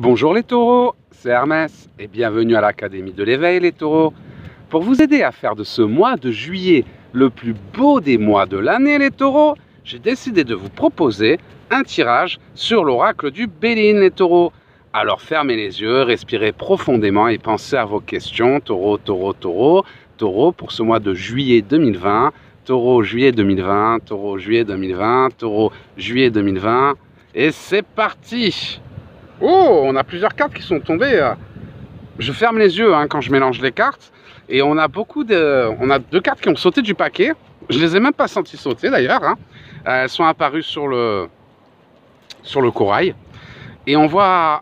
Bonjour les taureaux, c'est Hermès et bienvenue à l'Académie de l'éveil les taureaux. Pour vous aider à faire de ce mois de juillet le plus beau des mois de l'année les taureaux, j'ai décidé de vous proposer un tirage sur l'oracle du Béline les taureaux. Alors fermez les yeux, respirez profondément et pensez à vos questions. Taureau, taureau, taureau, taureau pour ce mois de juillet 2020, taureau juillet 2020, taureau juillet 2020, taureau juillet 2020 et c'est parti! Oh, on a plusieurs cartes qui sont tombées. Je ferme les yeux quand je mélange les cartes. Et on a deux cartes qui ont sauté du paquet. Je les ai même pas senties sauter d'ailleurs. Elles sont apparues sur le corail. Et on voit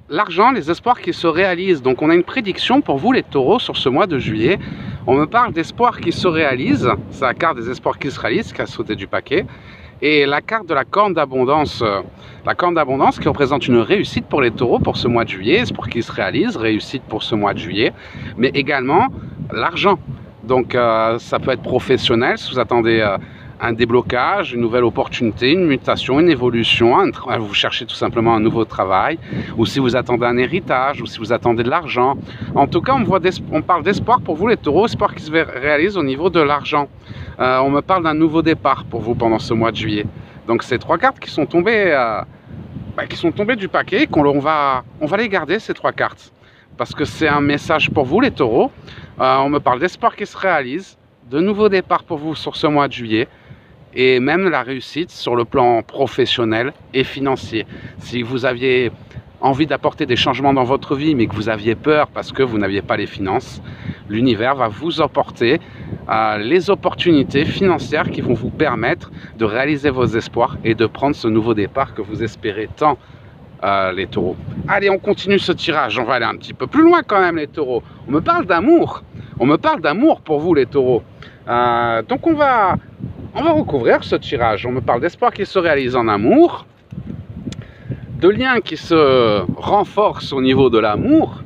l'argent, les espoirs qui se réalisent. Donc on a une prédiction pour vous les taureaux sur ce mois de juillet. On me parle d'espoirs qui se réalisent. C'est la carte des espoirs qui se réalisent qui a sauté du paquet. Et la carte de la corne d'abondance qui représente une réussite pour les taureaux pour ce mois de juillet, espoir qui se réalise, réussite pour ce mois de juillet, mais également l'argent. Donc ça peut être professionnel si vous attendez un déblocage, une nouvelle opportunité, une mutation, une évolution, vous cherchez tout simplement un nouveau travail, ou si vous attendez un héritage, ou si vous attendez de l'argent. En tout cas, on parle d'espoir pour vous les taureaux, espoir qui se réalise au niveau de l'argent. On me parle d'un nouveau départ pour vous pendant ce mois de juillet. Donc ces trois cartes qui sont tombées, du paquet, on va les garder ces trois cartes. Parce que c'est un message pour vous les taureaux. On me parle d'espoir qui se réalise, de nouveaux départs pour vous sur ce mois de juillet. Et même la réussite sur le plan professionnel et financier. Si vous aviez envie d'apporter des changements dans votre vie, mais que vous aviez peur parce que vous n'aviez pas les finances, l'univers va vous apporter les opportunités financières qui vont vous permettre de réaliser vos espoirs et de prendre ce nouveau départ que vous espérez tant, les taureaux. Allez, on continue ce tirage, on va aller un petit peu plus loin quand même les taureaux. On me parle d'amour, pour vous les taureaux. Donc on va recouvrir ce tirage. On me parle d'espoir qui se réalise en amour, de liens qui se renforcent au niveau de l'amour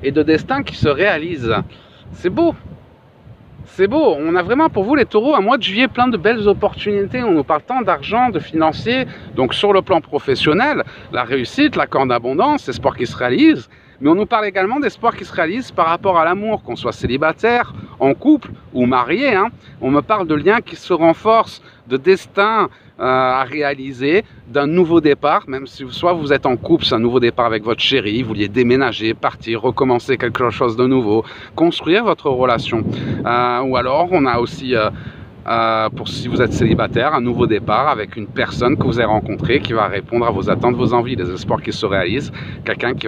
et de destin qui se réalise. C'est beau. C'est beau. On a vraiment pour vous les taureaux un mois de juillet plein de belles opportunités. On nous parle tant d'argent, de financier. Donc sur le plan professionnel, la réussite, la corne d'abondance, espoir qui se réalise. Mais on nous parle également d'espoir qui se réalise par rapport à l'amour, qu'on soit célibataire, en couple ou marié. On me parle de liens qui se renforcent, de destin à réaliser, d'un nouveau départ, même si soit vous êtes en couple, c'est un nouveau départ avec votre chérie, vous vouliez déménager, partir, recommencer quelque chose de nouveau, construire votre relation. Ou alors on a aussi... pour si vous êtes célibataire, un nouveau départ avec une personne que vous avez rencontrée qui va répondre à vos attentes, vos envies, les espoirs qui se réalisent, quelqu'un qui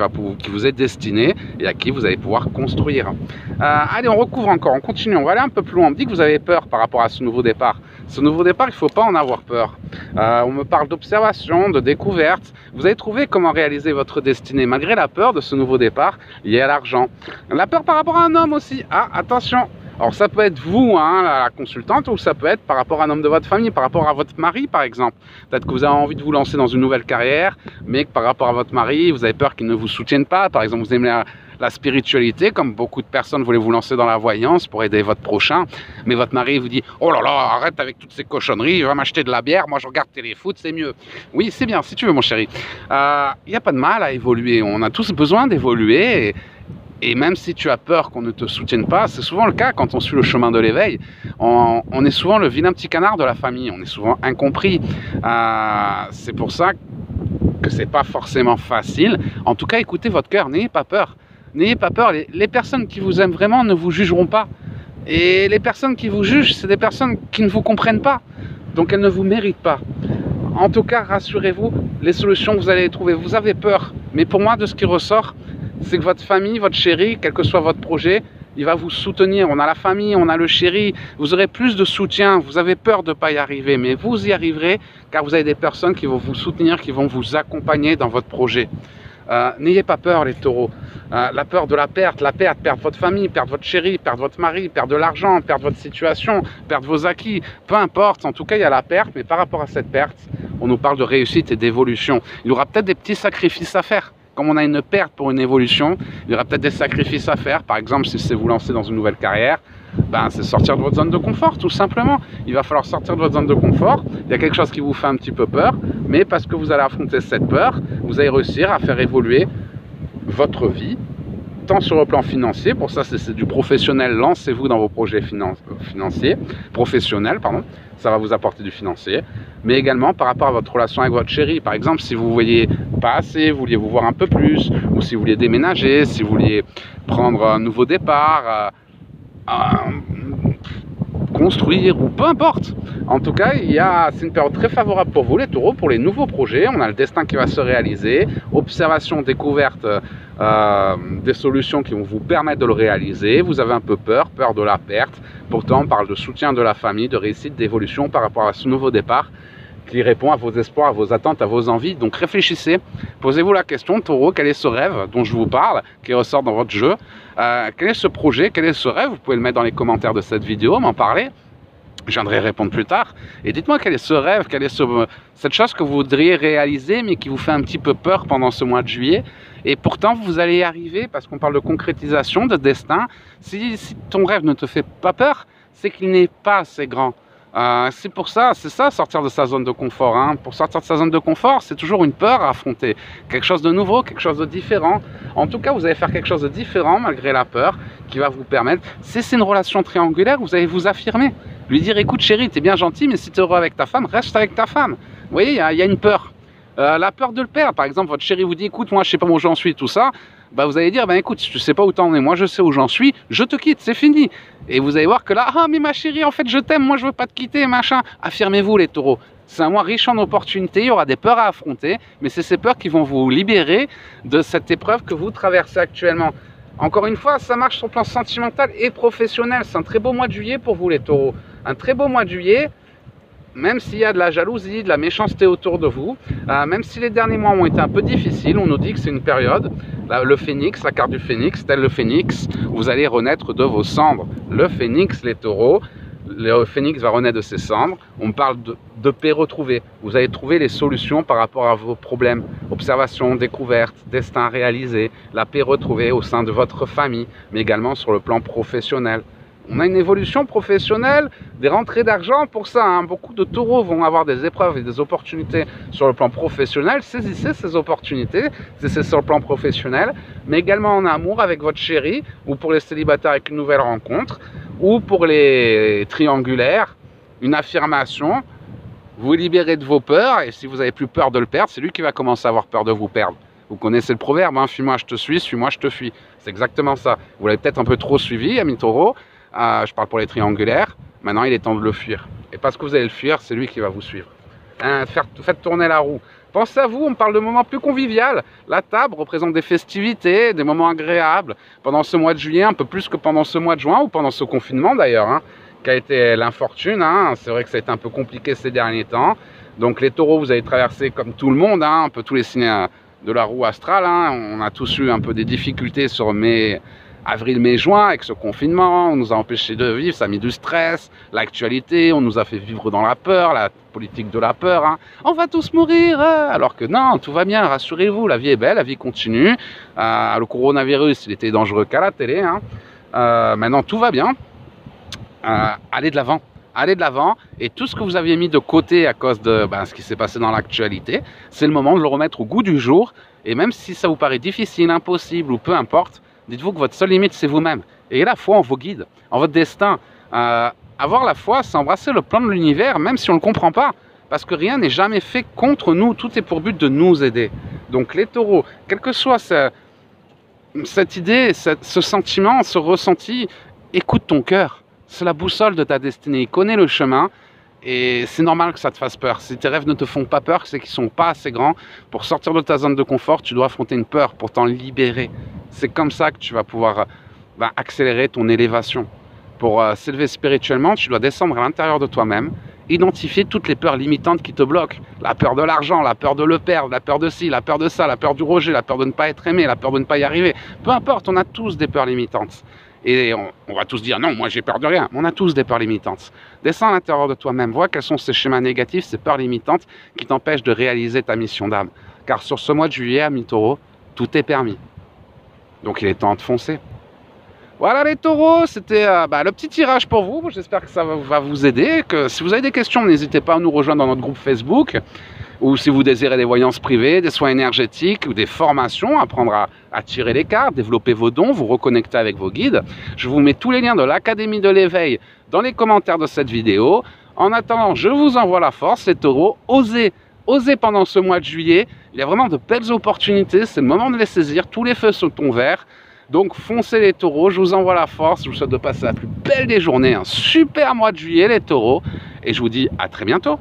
vous est destiné et à qui vous allez pouvoir construire. Allez, on recouvre encore, on continue, on va aller un peu plus loin. On me dit que vous avez peur par rapport à ce nouveau départ. Ce nouveau départ, il ne faut pas en avoir peur. On me parle d'observation, de découverte. Vous allez trouver comment réaliser votre destinée malgré la peur de ce nouveau départ lié à l'argent. La peur par rapport à un homme aussi. Ah, attention! Alors ça peut être vous, la consultante, ou ça peut être par rapport à un homme de votre famille, par rapport à votre mari par exemple. Peut-être que vous avez envie de vous lancer dans une nouvelle carrière, mais que par rapport à votre mari, vous avez peur qu'il ne vous soutienne pas. Par exemple, vous aimez la spiritualité, comme beaucoup de personnes voulaient vous lancer dans la voyance pour aider votre prochain, mais votre mari vous dit « Oh là là, arrête avec toutes ces cochonneries, va m'acheter de la bière, moi je regarde téléfoot, c'est mieux. » Oui, c'est bien, si tu veux mon chéri. Il n'y a pas de mal à évoluer, on a tous besoin d'évoluer. Et même si tu as peur qu'on ne te soutienne pas, c'est souvent le cas quand on suit le chemin de l'éveil. On est souvent le vilain petit canard de la famille, on est souvent incompris. C'est pour ça que c'est pas forcément facile. En tout cas, écoutez votre cœur, n'ayez pas peur. N'ayez pas peur, les personnes qui vous aiment vraiment ne vous jugeront pas. Et les personnes qui vous jugent, c'est des personnes qui ne vous comprennent pas. Donc elles ne vous méritent pas. En tout cas, rassurez-vous, les solutions, vous allez les trouver. Vous avez peur, mais pour moi, de ce qui ressort, c'est que votre famille, votre chéri, quel que soit votre projet, il va vous soutenir. On a la famille, on a le chéri, vous aurez plus de soutien. Vous avez peur de ne pas y arriver, mais vous y arriverez car vous avez des personnes qui vont vous soutenir, qui vont vous accompagner dans votre projet. N'ayez pas peur les taureaux. La peur de la perte, perdre votre famille, perdre votre chéri, perdre votre mari, perdre de l'argent, perdre votre situation, perdre vos acquis, peu importe. En tout cas, il y a la perte, mais par rapport à cette perte, on nous parle de réussite et d'évolution. Il y aura peut-être des petits sacrifices à faire. Comme on a une perte pour une évolution, il y aura peut-être des sacrifices à faire. Par exemple, si c'est vous lancer dans une nouvelle carrière, c'est sortir de votre zone de confort, tout simplement. Il va falloir sortir de votre zone de confort. Il y a quelque chose qui vous fait un petit peu peur, mais parce que vous allez affronter cette peur, vous allez réussir à faire évoluer votre vie, tant sur le plan financier, pour ça c'est du professionnel, lancez-vous dans vos projets financiers, professionnels, pardon, ça va vous apporter du financier, mais également par rapport à votre relation avec votre chérie. Par exemple, si vous ne voyez pas assez, vous vouliez vous voir un peu plus, ou si vous vouliez déménager, si vous vouliez prendre un nouveau départ, construire, ou peu importe. En tout cas, c'est une période très favorable pour vous, les taureaux, pour les nouveaux projets. On a le destin qui va se réaliser, observation, découverte des solutions qui vont vous permettre de le réaliser. Vous avez un peu peur de la perte. Pourtant, on parle de soutien de la famille, de réussite, d'évolution par rapport à ce nouveau départ qui répond à vos espoirs, à vos attentes, à vos envies. Donc réfléchissez, posez-vous la question, taureau, quel est ce rêve dont je vous parle, qui ressort dans votre jeu, quel est ce projet, quel est ce rêve? Vous pouvez le mettre dans les commentaires de cette vidéo, m'en parler. Je viendrai répondre plus tard. Et dites-moi quel est ce rêve, quelle est cette chose que vous voudriez réaliser, mais qui vous fait un petit peu peur pendant ce mois de juillet. Et pourtant, vous allez y arriver, parce qu'on parle de concrétisation, de destin. Si ton rêve ne te fait pas peur, c'est qu'il n'est pas assez grand. C'est pour ça, c'est ça, sortir de sa zone de confort. Hein. Pour sortir de sa zone de confort, c'est toujours une peur à affronter. Quelque chose de nouveau, quelque chose de différent. En tout cas, vous allez faire quelque chose de différent malgré la peur qui va vous permettre, si c'est une relation triangulaire, vous allez vous affirmer. Lui dire, écoute chérie, t'es bien gentil, mais si t'es heureux avec ta femme, reste avec ta femme. Vous voyez, il y a une peur. La peur de le perdre. Par exemple, votre chérie vous dit, écoute, moi je sais pas où j'en suis, tout ça. Bah, vous allez dire, ben écoute, si tu sais pas où t'en es, moi je sais où j'en suis, je te quitte, c'est fini. Et vous allez voir que là, ah mais ma chérie, en fait je t'aime, moi je veux pas te quitter, machin. Affirmez-vous les taureaux. C'est un mois riche en opportunités, il y aura des peurs à affronter, mais c'est ces peurs qui vont vous libérer de cette épreuve que vous traversez actuellement. Encore une fois, ça marche sur le plan sentimental et professionnel. C'est un très beau mois de juillet pour vous les taureaux. Un très beau mois de juillet. Même s'il y a de la jalousie, de la méchanceté autour de vous, même si les derniers mois ont été un peu difficiles, on nous dit que c'est une période, le phénix, la carte du phénix, tel le phénix, vous allez renaître de vos cendres. Le phénix, les taureaux, le phénix va renaître de ses cendres, on parle de paix retrouvée. Vous allez trouver les solutions par rapport à vos problèmes, observation, découverte, destin réalisé, la paix retrouvée au sein de votre famille, mais également sur le plan professionnel. On a une évolution professionnelle, des rentrées d'argent pour ça. Hein. Beaucoup de taureaux vont avoir des épreuves et des opportunités sur le plan professionnel. Saisissez ces opportunités, c'est sur le plan professionnel, mais également en amour avec votre chérie, ou pour les célibataires avec une nouvelle rencontre, ou pour les triangulaires, une affirmation. Vous libérez de vos peurs, et si vous avez plus peur de le perdre, c'est lui qui va commencer à avoir peur de vous perdre. Vous connaissez le proverbe, hein, fuis-moi je te suis-moi je te fuis. C'est exactement ça. Vous l'avez peut-être un peu trop suivi, ami taureau. Je parle pour les triangulaires, maintenant il est temps de le fuir. Et parce que vous allez le fuir, c'est lui qui va vous suivre. Faites tourner la roue. Pensez à vous, on parle de moments plus conviviaux. La table représente des festivités, des moments agréables. Pendant ce mois de juillet, un peu plus que pendant ce mois de juin, ou pendant ce confinement d'ailleurs, hein, qui a été l'infortune. Hein. C'est vrai que ça a été un peu compliqué ces derniers temps. Donc les taureaux, vous avez traversé comme tout le monde, hein, un peu tous les signes de la roue astrale. Hein. On a tous eu un peu des difficultés sur avril, mai, juin, avec ce confinement, on nous a empêchés de vivre, ça a mis du stress, l'actualité, on nous a fait vivre dans la peur, la politique de la peur, hein. On va tous mourir, alors que non, tout va bien, rassurez-vous, la vie est belle, la vie continue, le coronavirus, il était dangereux qu'à la télé, hein. Maintenant tout va bien, allez de l'avant, et tout ce que vous aviez mis de côté à cause de ce qui s'est passé dans l'actualité, c'est le moment de le remettre au goût du jour, et même si ça vous paraît difficile, impossible, ou peu importe, dites-vous que votre seule limite, c'est vous-même. Et la foi en vos guides, en votre destin. Avoir la foi, c'est embrasser le plan de l'univers, même si on ne le comprend pas. Parce que rien n'est jamais fait contre nous. Tout est pour but de nous aider. Donc les taureaux, quelle que soit cette idée, ce sentiment, ce ressenti, écoute ton cœur. C'est la boussole de ta destinée. Il connaît le chemin. Et c'est normal que ça te fasse peur. Si tes rêves ne te font pas peur, c'est qu'ils ne sont pas assez grands. Pour sortir de ta zone de confort, tu dois affronter une peur pour t'en libérer. C'est comme ça que tu vas pouvoir accélérer ton élévation. Pour s'élever spirituellement, tu dois descendre à l'intérieur de toi-même, identifier toutes les peurs limitantes qui te bloquent. La peur de l'argent, la peur de le perdre, la peur de ci, la peur de ça, la peur du rejet, la peur de ne pas être aimé, la peur de ne pas y arriver. Peu importe, on a tous des peurs limitantes. Et on va tous dire, non, moi j'ai peur de rien. On a tous des peurs limitantes. Descends à l'intérieur de toi-même, vois quels sont ces schémas négatifs, ces peurs limitantes qui t'empêchent de réaliser ta mission d'âme. Car sur ce mois de juillet, ami taureau, tout est permis. Donc il est temps de foncer. Voilà les taureaux, c'était le petit tirage pour vous. J'espère que ça va vous aider. Que si vous avez des questions, n'hésitez pas à nous rejoindre dans notre groupe Facebook. ou si vous désirez des voyances privées, des soins énergétiques ou des formations, apprendre à tirer les cartes, développer vos dons, vous reconnecter avec vos guides. Je vous mets tous les liens de l'Académie de l'éveil dans les commentaires de cette vidéo. En attendant, je vous envoie la force, les taureaux. Osez pendant ce mois de juillet. Il y a vraiment de belles opportunités, c'est le moment de les saisir. Tous les feux sont au vert. Donc foncez les taureaux, je vous envoie la force. Je vous souhaite de passer la plus belle des journées, un super mois de juillet les taureaux. Et je vous dis à très bientôt.